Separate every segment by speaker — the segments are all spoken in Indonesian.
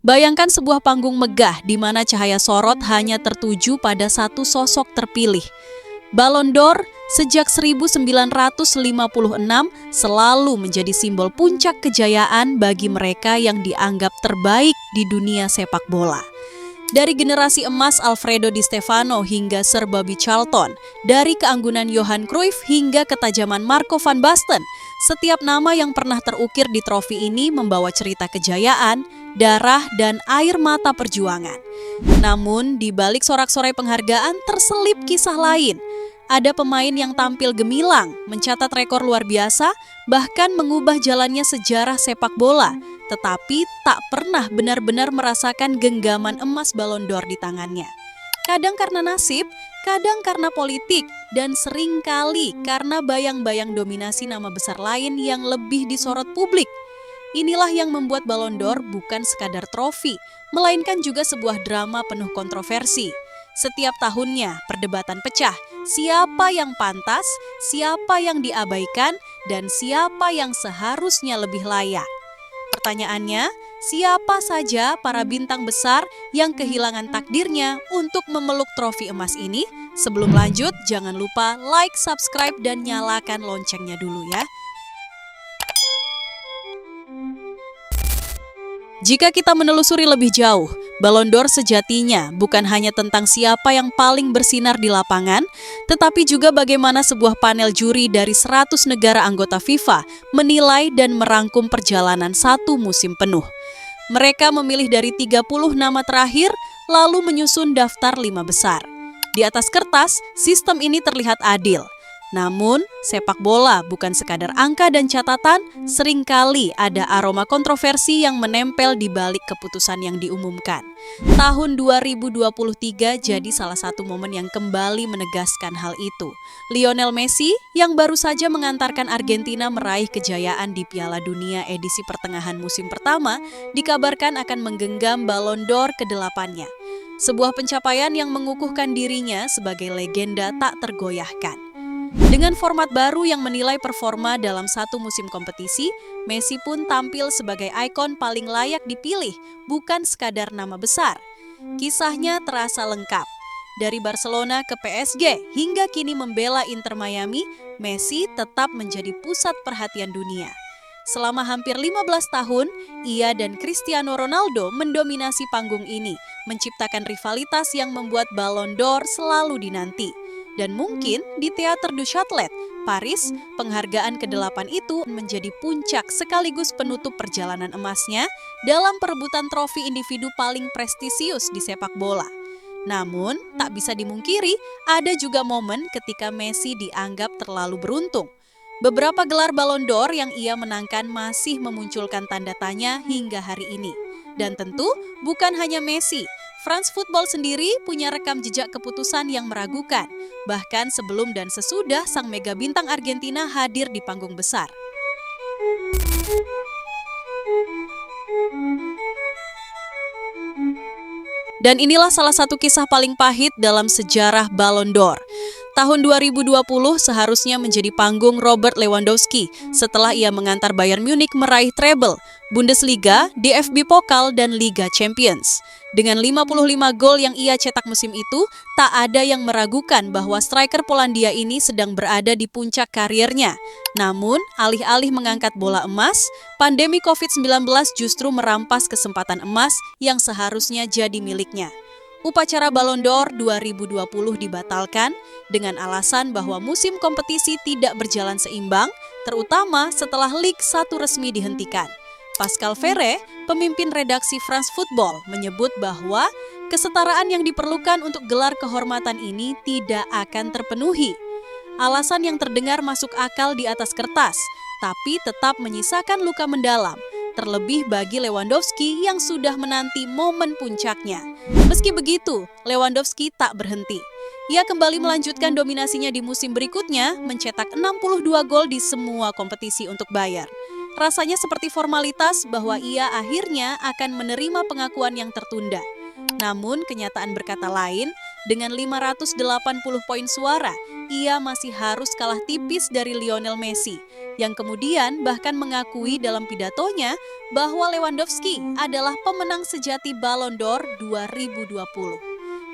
Speaker 1: Bayangkan sebuah panggung megah di mana cahaya sorot hanya tertuju pada satu sosok terpilih. Ballon d'Or sejak 1956 selalu menjadi simbol puncak kejayaan bagi mereka yang dianggap terbaik di dunia sepak bola. Dari generasi emas Alfredo Di Stefano hingga Sir Bobby Charlton, dari keanggunan Johan Cruyff hingga ketajaman Marco van Basten, setiap nama yang pernah terukir di trofi ini membawa cerita kejayaan, darah, dan air mata perjuangan. Namun, di balik sorak-sorai penghargaan terselip kisah lain. Ada pemain yang tampil gemilang, mencatat rekor luar biasa, bahkan mengubah jalannya sejarah sepak bola, tetapi tak pernah benar-benar merasakan genggaman emas Ballon d'Or di tangannya. Kadang karena nasib, kadang karena politik, dan seringkali karena bayang-bayang dominasi nama besar lain yang lebih disorot publik. Inilah yang membuat Ballon d'Or bukan sekadar trofi, melainkan juga sebuah drama penuh kontroversi. Setiap tahunnya perdebatan pecah, siapa yang pantas, siapa yang diabaikan, dan siapa yang seharusnya lebih layak. Pertanyaannya, siapa saja para bintang besar yang kehilangan takdirnya untuk memeluk trofi emas ini? Sebelum lanjut, jangan lupa like, subscribe, dan nyalakan loncengnya dulu ya. Jika kita menelusuri lebih jauh, Ballon d'Or sejatinya bukan hanya tentang siapa yang paling bersinar di lapangan, tetapi juga bagaimana sebuah panel juri dari 100 negara anggota FIFA menilai dan merangkum perjalanan satu musim penuh. Mereka memilih dari 30 nama terakhir, lalu menyusun daftar 5 besar. Di atas kertas, sistem ini terlihat adil. Namun, sepak bola bukan sekadar angka dan catatan, seringkali ada aroma kontroversi yang menempel di balik keputusan yang diumumkan. Tahun 2023 jadi salah satu momen yang kembali menegaskan hal itu. Lionel Messi yang baru saja mengantarkan Argentina meraih kejayaan di Piala Dunia edisi pertengahan musim pertama, dikabarkan akan menggenggam Ballon d'Or ke-8-nya. Sebuah pencapaian yang mengukuhkan dirinya sebagai legenda tak tergoyahkan. Dengan format baru yang menilai performa dalam satu musim kompetisi, Messi pun tampil sebagai ikon paling layak dipilih, bukan sekadar nama besar. Kisahnya terasa lengkap. Dari Barcelona ke PSG hingga kini membela Inter Miami, Messi tetap menjadi pusat perhatian dunia. Selama hampir 15 tahun, ia dan Cristiano Ronaldo mendominasi panggung ini, menciptakan rivalitas yang membuat Ballon d'Or selalu dinanti. Dan mungkin di Théâtre du Châtelet, Paris, penghargaan ke-8 itu menjadi puncak sekaligus penutup perjalanan emasnya dalam perebutan trofi individu paling prestisius di sepak bola. Namun, tak bisa dimungkiri, ada juga momen ketika Messi dianggap terlalu beruntung. Beberapa gelar Ballon d'Or yang ia menangkan masih memunculkan tanda tanya hingga hari ini. Dan tentu bukan hanya Messi. France Football sendiri punya rekam jejak keputusan yang meragukan, bahkan sebelum dan sesudah sang mega bintang Argentina hadir di panggung besar. Dan inilah salah satu kisah paling pahit dalam sejarah Ballon d'Or. Tahun 2020 seharusnya menjadi panggung Robert Lewandowski setelah ia mengantar Bayern Munich meraih treble, Bundesliga, DFB Pokal, dan Liga Champions. Dengan 55 gol yang ia cetak musim itu, tak ada yang meragukan bahwa striker Polandia ini sedang berada di puncak karirnya. Namun, alih-alih mengangkat bola emas, pandemi COVID-19 justru merampas kesempatan emas yang seharusnya jadi miliknya. Upacara Ballon d'Or 2020 dibatalkan dengan alasan bahwa musim kompetisi tidak berjalan seimbang, terutama setelah Ligue 1 resmi dihentikan. Pascal Ferre, pemimpin redaksi France Football, menyebut bahwa kesetaraan yang diperlukan untuk gelar kehormatan ini tidak akan terpenuhi. Alasan yang terdengar masuk akal di atas kertas, tapi tetap menyisakan luka mendalam, terlebih bagi Lewandowski yang sudah menanti momen puncaknya. Meski begitu, Lewandowski tak berhenti. Ia kembali melanjutkan dominasinya di musim berikutnya, mencetak 62 gol di semua kompetisi untuk Bayern. Rasanya seperti formalitas bahwa ia akhirnya akan menerima pengakuan yang tertunda. Namun kenyataan berkata lain, Dengan 580 poin suara, ia masih harus kalah tipis dari Lionel Messi, yang kemudian bahkan mengakui dalam pidatonya bahwa Lewandowski adalah pemenang sejati Ballon d'Or 2020.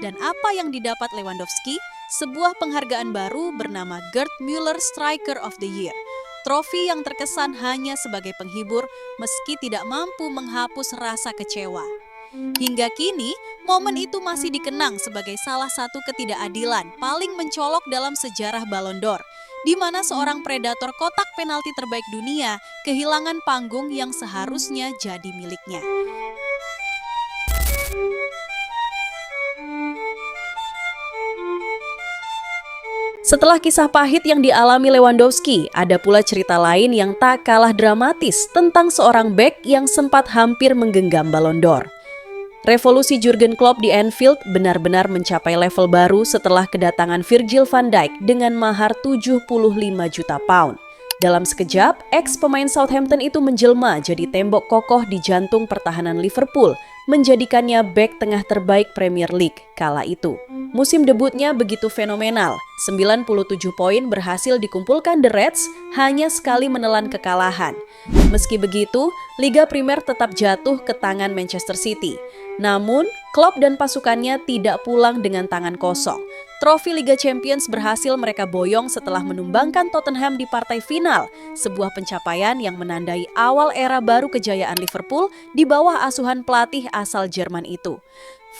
Speaker 1: Dan apa yang didapat Lewandowski? Sebuah penghargaan baru bernama Gerd Müller Striker of the Year. Trofi yang terkesan hanya sebagai penghibur meski tidak mampu menghapus rasa kecewa. Hingga kini, momen itu masih dikenang sebagai salah satu ketidakadilan paling mencolok dalam sejarah Ballon d'Or, di mana seorang predator kotak penalti terbaik dunia kehilangan panggung yang seharusnya jadi miliknya. Setelah kisah pahit yang dialami Lewandowski, ada pula cerita lain yang tak kalah dramatis tentang seorang bek yang sempat hampir menggenggam Ballon d'Or. Revolusi Jurgen Klopp di Anfield benar-benar mencapai level baru setelah kedatangan Virgil van Dijk dengan mahar 75 juta pound. Dalam sekejap, ex-pemain Southampton itu menjelma jadi tembok kokoh di jantung pertahanan Liverpool, menjadikannya bek tengah terbaik Premier League kala itu. Musim debutnya begitu fenomenal, 97 poin berhasil dikumpulkan The Reds hanya sekali menelan kekalahan. Meski begitu, Liga Primer tetap jatuh ke tangan Manchester City. Namun, Klopp dan pasukannya tidak pulang dengan tangan kosong. Trofi Liga Champions berhasil mereka boyong setelah menumbangkan Tottenham di partai final, sebuah pencapaian yang menandai awal era baru kejayaan Liverpool di bawah asuhan pelatih asal Jerman itu.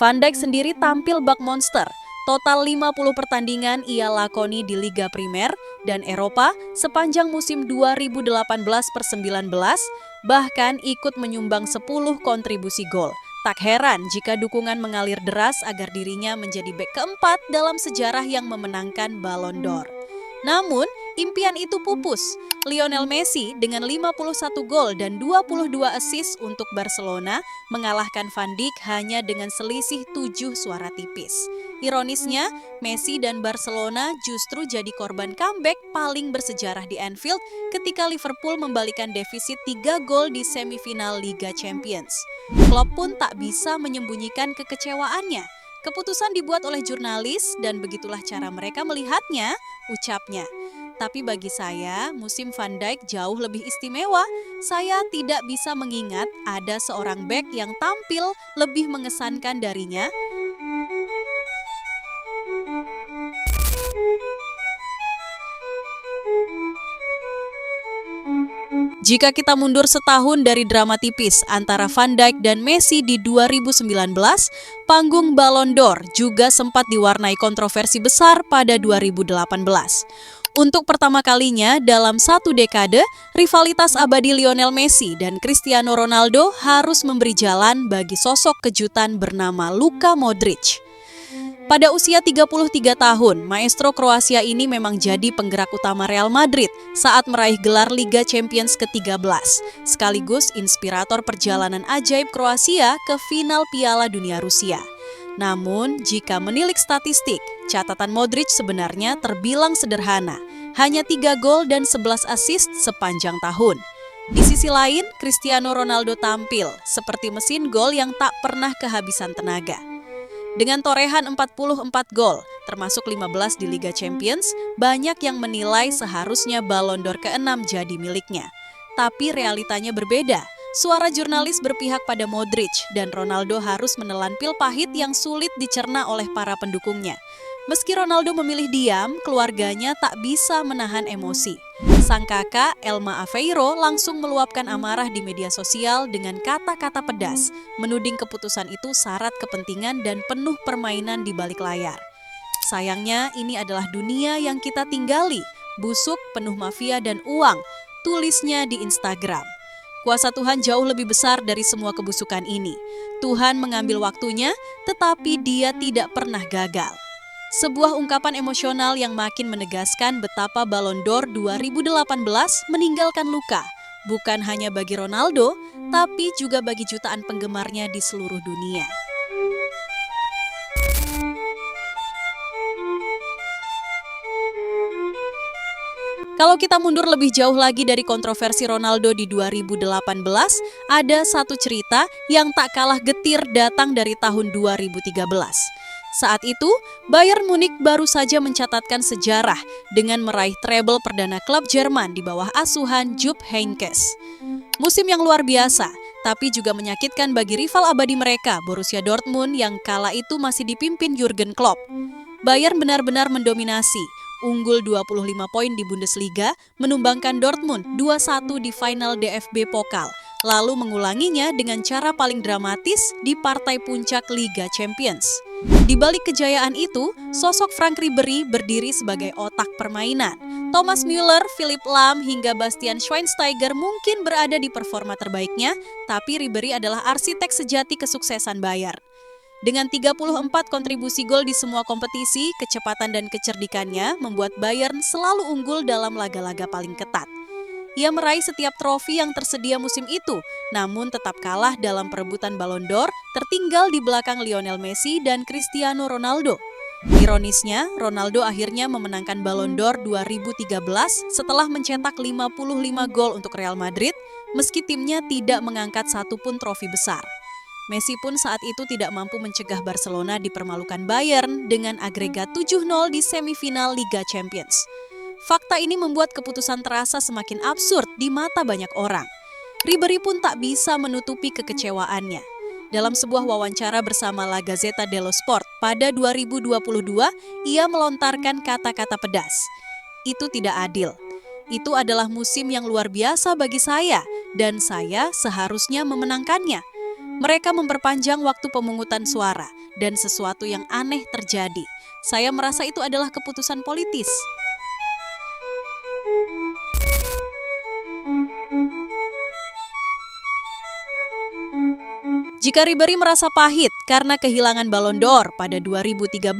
Speaker 1: Van Dijk sendiri tampil bak monster. Total 50 pertandingan ia lakoni di Liga Primer dan Eropa sepanjang musim 2018-19, bahkan ikut menyumbang 10 kontribusi gol. Tak heran jika dukungan mengalir deras agar dirinya menjadi bek keempat dalam sejarah yang memenangkan Ballon d'Or. Namun, impian itu pupus. Lionel Messi dengan 51 gol dan 22 assist untuk Barcelona mengalahkan Van Dijk hanya dengan selisih 7 suara tipis. Ironisnya, Messi dan Barcelona justru jadi korban comeback paling bersejarah di Anfield ketika Liverpool membalikan defisit 3 gol di semifinal Liga Champions. Klopp pun tak bisa menyembunyikan kekecewaannya. Keputusan dibuat oleh jurnalis dan begitulah cara mereka melihatnya, ucapnya. Tapi bagi saya, musim Van Dijk jauh lebih istimewa. Saya tidak bisa mengingat ada seorang bek yang tampil lebih mengesankan darinya. Jika kita mundur setahun dari drama tipis antara Van Dijk dan Messi di 2019, panggung Ballon d'Or juga sempat diwarnai kontroversi besar pada 2018. Untuk pertama kalinya dalam satu dekade, rivalitas abadi Lionel Messi dan Cristiano Ronaldo harus memberi jalan bagi sosok kejutan bernama Luka Modric. Pada usia 33 tahun, maestro Kroasia ini memang jadi penggerak utama Real Madrid saat meraih gelar Liga Champions ke-13, sekaligus inspirator perjalanan ajaib Kroasia ke final Piala Dunia Rusia. Namun, jika menilik statistik, catatan Modric sebenarnya terbilang sederhana, hanya 3 gol dan 11 assist sepanjang tahun. Di sisi lain, Cristiano Ronaldo tampil seperti mesin gol yang tak pernah kehabisan tenaga. Dengan torehan 44 gol, termasuk 15 di Liga Champions, banyak yang menilai seharusnya Ballon d'Or ke-6 jadi miliknya. Tapi realitanya berbeda. Suara jurnalis berpihak pada Modric dan Ronaldo harus menelan pil pahit yang sulit dicerna oleh para pendukungnya. Meski Ronaldo memilih diam, keluarganya tak bisa menahan emosi. Sang kakak, Elma Aveiro, langsung meluapkan amarah di media sosial dengan kata-kata pedas, menuding keputusan itu syarat kepentingan dan penuh permainan di balik layar. Sayangnya, ini adalah dunia yang kita tinggali, busuk, penuh mafia dan uang, tulisnya di Instagram. Kuasa Tuhan jauh lebih besar dari semua kebusukan ini. Tuhan mengambil waktunya, tetapi Dia tidak pernah gagal. Sebuah ungkapan emosional yang makin menegaskan betapa Ballon d'Or 2018 meninggalkan luka, bukan hanya bagi Ronaldo, tapi juga bagi jutaan penggemarnya di seluruh dunia. Kalau kita mundur lebih jauh lagi dari kontroversi Ronaldo di 2018, ada satu cerita yang tak kalah getir datang dari tahun 2013. Saat itu, Bayern Munich baru saja mencatatkan sejarah dengan meraih treble perdana klub Jerman di bawah asuhan Jupp Heynckes. Musim yang luar biasa, tapi juga menyakitkan bagi rival abadi mereka, Borussia Dortmund yang kala itu masih dipimpin Jurgen Klopp. Bayern benar-benar mendominasi, unggul 25 poin di Bundesliga, menumbangkan Dortmund 2-1 di final DFB Pokal, lalu mengulanginya dengan cara paling dramatis di partai puncak Liga Champions. Di balik kejayaan itu, sosok Frank Ribery berdiri sebagai otak permainan. Thomas Müller, Philipp Lahm, hingga Bastian Schweinsteiger mungkin berada di performa terbaiknya, tapi Ribery adalah arsitek sejati kesuksesan Bayern. Dengan 34 kontribusi gol di semua kompetisi, kecepatan dan kecerdikannya membuat Bayern selalu unggul dalam laga-laga paling ketat. Ia meraih setiap trofi yang tersedia musim itu, namun tetap kalah dalam perebutan Ballon d'Or, tertinggal di belakang Lionel Messi dan Cristiano Ronaldo. Ironisnya, Ronaldo akhirnya memenangkan Ballon d'Or 2013 setelah mencetak 55 gol untuk Real Madrid, meski timnya tidak mengangkat satupun trofi besar. Messi pun saat itu tidak mampu mencegah Barcelona dipermalukan Bayern dengan agregat 7-0 di semifinal Liga Champions. Fakta ini membuat keputusan terasa semakin absurd di mata banyak orang. Ribery pun tak bisa menutupi kekecewaannya. Dalam sebuah wawancara bersama La Gazzetta dello Sport pada 2022, ia melontarkan kata-kata pedas. Itu tidak adil. Itu adalah musim yang luar biasa bagi saya, dan saya seharusnya memenangkannya. Mereka memperpanjang waktu pemungutan suara, dan sesuatu yang aneh terjadi. Saya merasa itu adalah keputusan politis. Jika Ribery merasa pahit karena kehilangan Ballon d'Or pada 2013,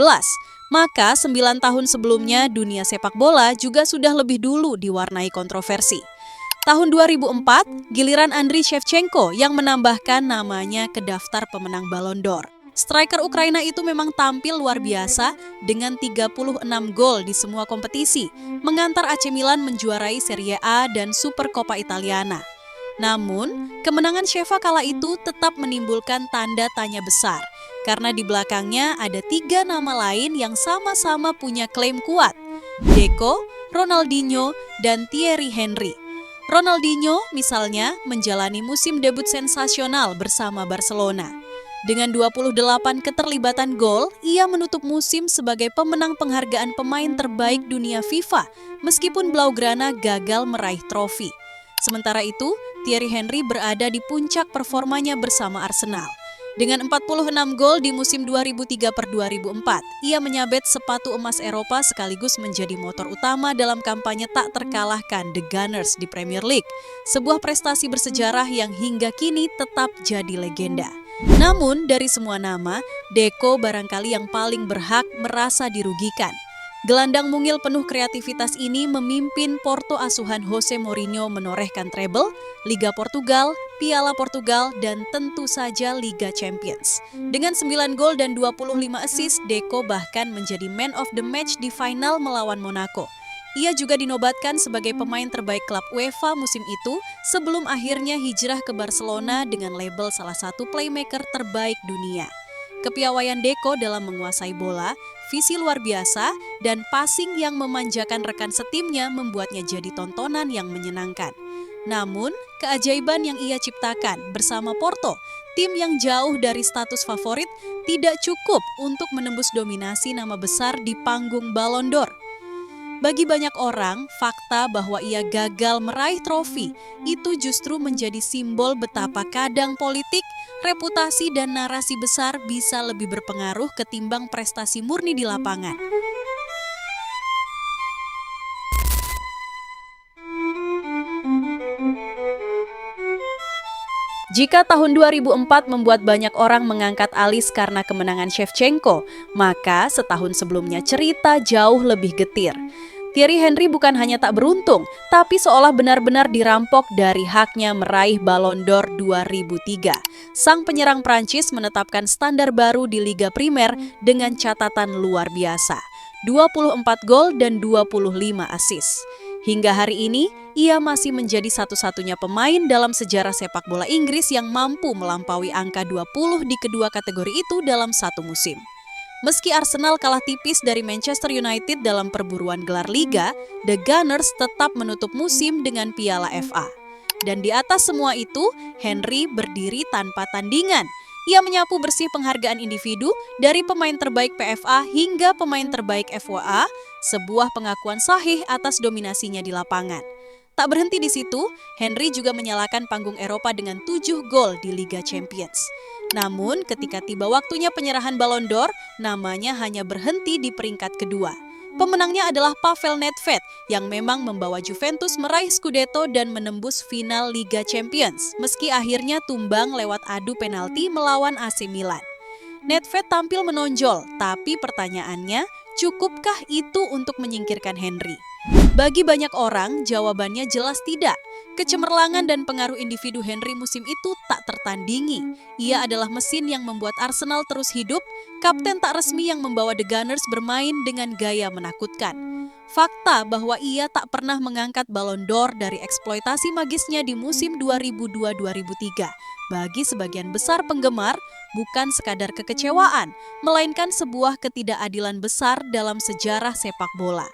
Speaker 1: maka 9 tahun sebelumnya dunia sepak bola juga sudah lebih dulu diwarnai kontroversi. Tahun 2004, giliran Andriy Shevchenko yang menambahkan namanya ke daftar pemenang Ballon d'Or. Striker Ukraina itu memang tampil luar biasa dengan 36 gol di semua kompetisi, mengantar AC Milan menjuarai Serie A dan Supercoppa Italiana. Namun, kemenangan Sheva kala itu tetap menimbulkan tanda tanya besar, karena di belakangnya ada 3 nama lain yang sama-sama punya klaim kuat, Deco, Ronaldinho, dan Thierry Henry. Ronaldinho misalnya menjalani musim debut sensasional bersama Barcelona. Dengan 28 keterlibatan gol, ia menutup musim sebagai pemenang penghargaan pemain terbaik dunia FIFA, meskipun Blaugrana gagal meraih trofi. Sementara itu, Thierry Henry berada di puncak performanya bersama Arsenal. Dengan 46 gol di musim 2003-2004, ia menyabet sepatu emas Eropa sekaligus menjadi motor utama dalam kampanye tak terkalahkan The Gunners di Premier League, sebuah prestasi bersejarah yang hingga kini tetap jadi legenda. Namun, dari semua nama, Deco barangkali yang paling berhak merasa dirugikan. Gelandang mungil penuh kreativitas ini memimpin Porto asuhan Jose Mourinho menorehkan treble, Liga Portugal, Piala Portugal, dan tentu saja Liga Champions. Dengan 9 gol dan 25 assist, Deco bahkan menjadi man of the match di final melawan Monaco. Ia juga dinobatkan sebagai pemain terbaik klub UEFA musim itu sebelum akhirnya hijrah ke Barcelona dengan label salah satu playmaker terbaik dunia. Kepiawaian Deco dalam menguasai bola, visi luar biasa, dan passing yang memanjakan rekan setimnya membuatnya jadi tontonan yang menyenangkan. Namun, keajaiban yang ia ciptakan bersama Porto, tim yang jauh dari status favorit, tidak cukup untuk menembus dominasi nama besar di panggung Ballon d'Or. Bagi banyak orang, fakta bahwa ia gagal meraih trofi itu justru menjadi simbol betapa kadang politik, reputasi, dan narasi besar bisa lebih berpengaruh ketimbang prestasi murni di lapangan. Jika tahun 2004 membuat banyak orang mengangkat alis karena kemenangan Shevchenko, maka setahun sebelumnya cerita jauh lebih getir. Thierry Henry bukan hanya tak beruntung, tapi seolah benar-benar dirampok dari haknya meraih Ballon d'Or 2003. Sang penyerang Prancis menetapkan standar baru di Liga Primer dengan catatan luar biasa, 24 gol dan 25 assist. Hingga hari ini, ia masih menjadi satu-satunya pemain dalam sejarah sepak bola Inggris yang mampu melampaui angka 20 di kedua kategori itu dalam satu musim. Meski Arsenal kalah tipis dari Manchester United dalam perburuan gelar Liga, The Gunners tetap menutup musim dengan Piala FA. Dan di atas semua itu, Henry berdiri tanpa tandingan. Ia menyapu bersih penghargaan individu dari pemain terbaik PFA hingga pemain terbaik FWA, sebuah pengakuan sahih atas dominasinya di lapangan. Tak berhenti di situ, Henry juga menyalakan panggung Eropa dengan 7 gol di Liga Champions. Namun, ketika tiba waktunya penyerahan Ballon d'Or, namanya hanya berhenti di peringkat kedua. Pemenangnya adalah Pavel Nedved yang memang membawa Juventus meraih Scudetto dan menembus final Liga Champions, meski akhirnya tumbang lewat adu penalti melawan AC Milan. Nedved tampil menonjol, tapi pertanyaannya, cukupkah itu untuk menyingkirkan Henry? Bagi banyak orang, jawabannya jelas tidak. Kecemerlangan dan pengaruh individu Henry musim itu tak tertandingi. Ia adalah mesin yang membuat Arsenal terus hidup, kapten tak resmi yang membawa The Gunners bermain dengan gaya menakutkan. Fakta bahwa ia tak pernah mengangkat Ballon d'Or dari eksploitasi magisnya di musim 2002-2003. Bagi sebagian besar penggemar, bukan sekadar kekecewaan, melainkan sebuah ketidakadilan besar dalam sejarah sepak bola.